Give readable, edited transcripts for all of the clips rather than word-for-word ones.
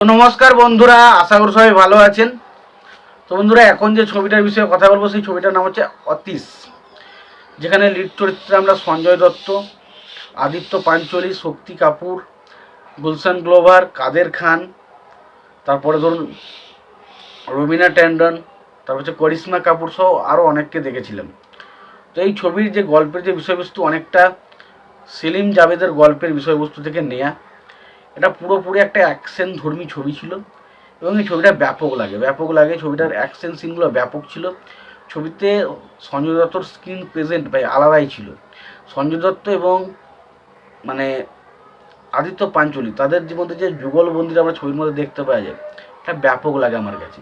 তো নমস্কার বন্ধুরা, আশা করি সবাই ভালো আছেন। তো বন্ধুরা, এখন যে ছবিটার বিষয়ে কথা বলবো সেই ছবিটার নাম হচ্ছে অতীশ, যেখানে লিড চরিত্রে আমরা সঞ্জয় দত্ত, আদিত্য পাঞ্চোলি, শক্তি কাপুর, গুলশান গ্লোভার, কাদের খান, তারপরে ধরুন রবিনা ট্যান্ডন, তারপর হচ্ছে করিশ্মা কাপুর সহ আরও অনেককে দেখেছিলাম। তো এই ছবির যে গল্পের যে বিষয়বস্তু অনেকটা সেলিম জাভেদের গল্পের বিষয়বস্তু থেকে নেয়া। এটা পুরোপুরি একটা অ্যাকশন ধর্মী ছবি ছিল এবং এই ছবিটা ব্যাপক লাগে। ছবিটার অ্যাকশন সিনগুলো ব্যাপক ছিল। ছবিতে সঞ্জয় দত্তর স্ক্রিন প্রেজেন্ট ভাই আলাদাই ছিল। সঞ্জয় দত্ত এবং মানে আদিত্য পাঞ্চোলি তাদের মধ্যে যে যুগলবন্দিটা আমরা ছবির মধ্যে দেখতে পাওয়া যায়, এটা ব্যাপক লাগে আমার কাছে।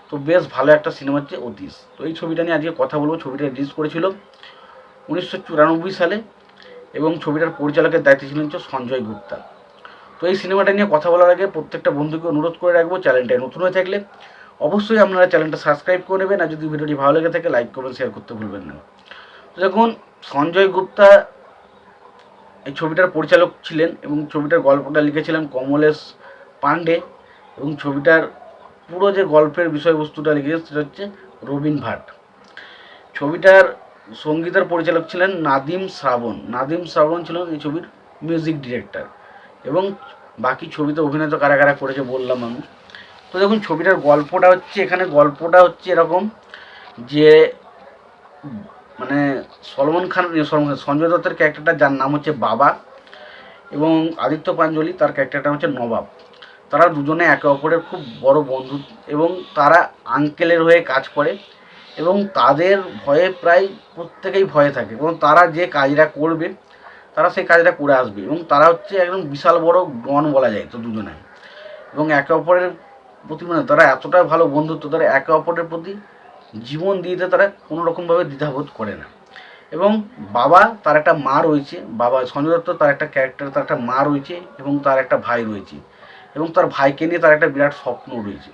তো বেশ ভালো একটা সিনেমা হচ্ছে অতীশ। তো এই ছবিটা নিয়ে আজকে কথা বলবো। ছবিটা রিলিজ করেছিল 1994 সালে এবং ছবিটার পরিচালকের দায়িত্বে ছিলেন হচ্ছে সঞ্জয় গুপ্তা। তো এই সিনেমাটা নিয়ে কথা বলার আগে প্রত্যেকটা বন্ধুকে অনুরোধ করে রাখবো, চ্যানেলটায় নতুন হয়ে থাকলে অবশ্যই আপনারা চ্যানেলটা সাবস্ক্রাইব করে নেবেন, আর যদি ভিডিওটি ভালো লেগে থাকে লাইক করবেন, শেয়ার করতে ভুলবেন না। তো দেখুন, সঞ্জয় গুপ্তা এই ছবিটার পরিচালক ছিলেন এবং ছবিটার গল্পটা লিখেছিলেন কমলেশ পান্ডে এবং ছবিটার পুরো যে গল্পের বিষয়বস্তুটা লিখেছে সেটা হচ্ছে রবীন ভাট। ছবিটার সঙ্গীতের পরিচালক ছিলেন নাদিম শ্রাবণ ছিলেন এই ছবির মিউজিক ডিরেক্টর। এবং বাকি ছবিতে অভিনয় তো কারা কারা করেছে বললাম আমি। তো দেখুন, ছবিটার গল্পটা হচ্ছে এরকম যে মানে সঞ্জয় দত্তের ক্যারেক্টারটা, যার নাম হচ্ছে বাবা, এবং আদিত্য পাঞ্চোলি তার ক্যারেক্টারটা হচ্ছে নবাব। তারা দুজনে একে অপরের খুব বড় বন্ধু এবং তারা আঙ্কেলের হয়ে কাজ করে এবং তাদের ভয়ে প্রায় প্রত্যেকেই ভয়ে থাকে এবং তারা যে কাজটা করবে তারা সেই কাজটা করে আসবে এবং তারা হচ্ছে একদম বিশাল বড় ডন বলা যায় তো দুজনে। এবং একে অপরের প্রতি তারা এতটা ভালো বন্ধুত্ব, তারা একে অপরের প্রতি জীবন দিতে তারা কোনো রকমভাবে দ্বিধাবোধ করে না। এবং বাবা, তার একটা মা রয়েছে, সঞ্জয় দত্ত তার একটা ক্যারেক্টার, তার একটা মা রয়েছে এবং তার একটা ভাই রয়েছে এবং তার ভাইকে নিয়ে তার একটা বিরাট স্বপ্ন রয়েছে।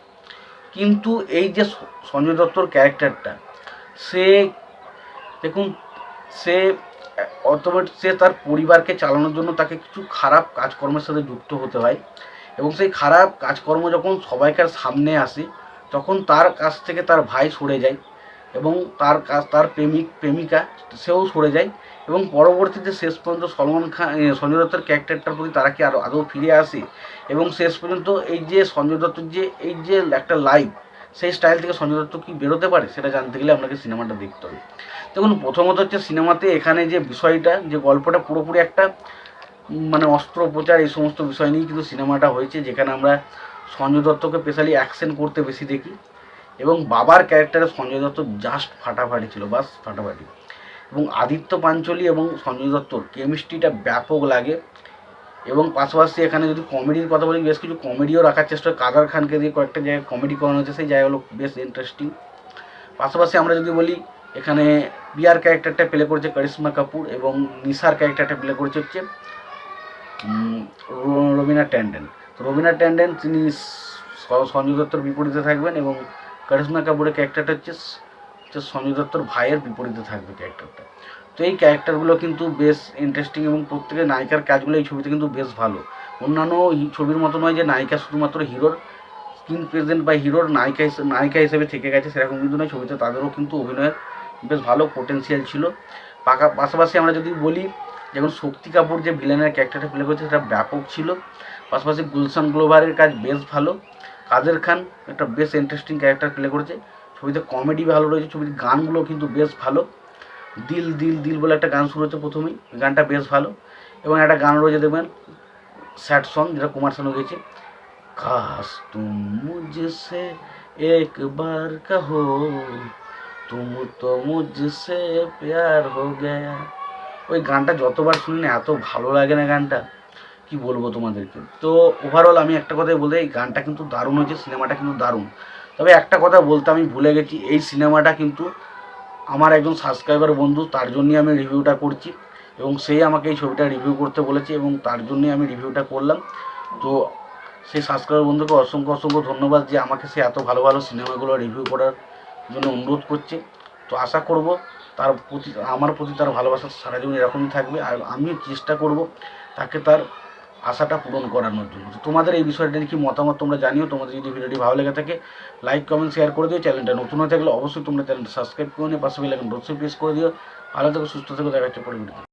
কিন্তু এই যে সঞ্জয় দত্তর ক্যারেক্টারটা, সে দেখুন, সে সে তার পরিবারকে চালানোর জন্য তাকে কিছু খারাপ কাজকর্মের সাথে যুক্ত হতে হয় এবং সেই খারাপ কাজকর্ম যখন সবাইকার সামনে আসে তখন তার কাছ থেকে তার ভাই সরে যায় এবং তার প্রেমিকা সেও সরে যায় এবং পরবর্তীতে শেষ পর্যন্ত সঞ্জয় দত্তের ক্যারেক্টারটার প্রতি তারা কি আদৌ ফিরে আসে এবং শেষ পর্যন্ত এই যে সঞ্জয় দত্তর যে এই যে একটা লাইফ, সেই স্টাইল থেকে সঞ্জয় দত্ত কী বেরোতে পারে সেটা জানতে গেলে আপনাকে সিনেমাটা দেখতে হবে। দেখুন, প্রথমত হচ্ছে সিনেমাতে এখানে যে বিষয়টা, যে গল্পটা পুরোপুরি একটা অস্ত্রোপচার এই সমস্ত বিষয় নিয়েই কিন্তু সিনেমাটা হয়েছে, যেখানে আমরা সঞ্জয় দত্তকে স্পেশালি অ্যাকশন করতে বেশি দেখি এবং বাবার ক্যারেক্টারে সঞ্জয় দত্ত জাস্ট ফাটাফাটি ছিল, বাস ফাটাফাটি। এবং আদিত্য পাঞ্চোলি এবং সঞ্জয় দত্তর কেমিস্ট্রিটা ব্যাপক লাগে এবং পাশাপাশি এখানে যদি কমেডির কথা বলি, বেশ কিছু কমেডিও রাখার চেষ্টা হয়। কাদের খানকে দিয়ে কয়েকটা জায়গায় কমেডি করানো হয়েছে, সেই জায়গাগুলো বেশ ইন্টারেস্টিং। পাশাপাশি আমরা যদি বলি, এখানে বিয়ার ক্যারেক্টারটা প্লে করেছে করিশ্মা কাপুর এবং নিশার ক্যারেক্টারটা প্লে করেছে হচ্ছে রবিনা ট্যান্ডন। তো রবিনা ট্যান্ডন তিনি সঞ্জয় দত্তর বিপরীতে থাকবেন এবং করিশ্মা কাপুরের ক্যারেক্টারটা হচ্ছে সঞ্জয় দত্তর ভাইয়ের বিপরীতে থাকবে ক্যারেক্টারটা। তো এই ক্যারেক্টারগুলো কিন্তু বেশ ইন্টারেস্টিং এবং প্রত্যেকের নায়িকার কাজগুলো এই ছবিতে কিন্তু বেশ ভালো। অন্যান্য ছবির মতো নয় যে নায়িকা শুধুমাত্র হিরোর স্ক্রিন প্রেজেন্ট বা হিরোর নায়িকা হিসেবে থেকে গেছে, সেরকম কিন্তু নয়। ছবিতে তাদেরও কিন্তু অভিনয়ের বেশ ভালো পোটেন্সিয়াল ছিল। পাশাপাশি আমরা যদি বলি, যেমন শক্তি কাপুর যে ভিলেনের ক্যারেক্টারটা প্লে করেছে সেটা ব্যাপক ছিল। পাশাপাশি গুলশান গ্লোভারের কাজ বেশ ভালো। কাদের খান একটা বেশ ইন্টারেস্টিং ক্যারেক্টার প্লে করেছে। ছবিতে কমেডি ভালো রয়েছে, ছবির গানগুলো কিন্তু বেশ ভালো। দিল দিল দিল বলে একটা গান শুরু হচ্ছে প্রথমেই, গানটা বেশ ভালো। এবং একটা গান রয়েছে দেখবেন, স্যাড সং, যেটা কুমার শানু গেছে, কাশ তুম মুঝসে এক বার কহো তুম তো মুঝসে প্যার হো গয়া। ওই গানটা যতবার শুনি এত ভালো লাগে না গানটা, কি বলবো তোমাদেরকে। তো ওভারঅল আমি একটা কথাই বলতে, এই গানটা কিন্তু দারুণ হয়েছে, সিনেমাটা কিন্তু দারুণ। তবে একটা কথা বলতে আমি ভুলে গেছি, এই সিনেমাটা কিন্তু আমার একজন সাবস্ক্রাইবার বন্ধু, তার জন্যই আমি রিভিউটা করছি এবং সেই আমাকে এই ছবিটা রিভিউ করতে বলেছে এবং তার জন্যই আমি রিভিউটা করলাম। তো সেই সাবস্ক্রাইবার বন্ধুকে অসংখ্য অসংখ্য ধন্যবাদ যে আমাকে সে এত ভালো ভালো সিনেমাগুলো রিভিউ করার জন্য অনুরোধ করছে। তো আশা করব আমার প্রতি তার ভালোবাসা সারা জীবন এরকমই থাকবে আর আমিও চেষ্টা করব তাকে তার আশাটা পূরণ করানোর জন্য। তো তোমাদের এই বিষয়টা নিয়ে কি মতামত তোমরা জানিও। তোমাদের যদি ভিডিওটি ভালো লেগে থাকে লাইক কমেন্ট শেয়ার করে দিও। চ্যানেলটা নতুন হয়ে থাকলে অবশ্যই তোমরা চ্যানেলটা সাবস্ক্রাইব করে নিও, পাশে বেল আইকন অবশ্যই প্রেস করে দিও। ভালো থেকো, সুস্থ থেকো, দেখা হচ্ছে পরে ভিডিওতে।